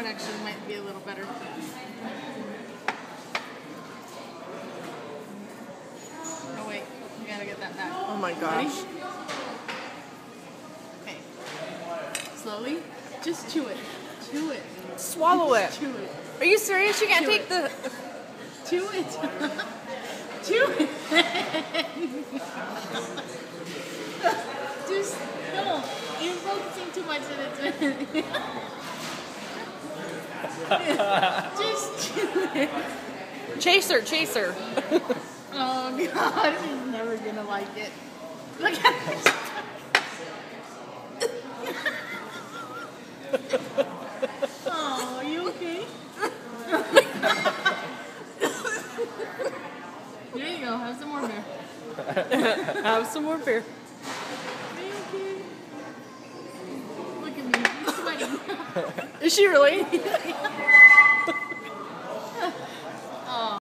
one actually might be a little better. Oh wait, we gotta get that back. Oh my gosh. Ready? Okay. Slowly. Just chew it. Chew it. Swallow it. Chew it. Are you serious? You can't Chew take it. the... Chew it. Chew it. Just, no. You're focusing too much on it. Just chew it. Chaser, chaser. Oh, God. He's never going to like it. Look at this. Oh, are you okay? There you go. Have some more beer. Have some more beer. Are you okay? Look at me. I'm sweating. Is she really?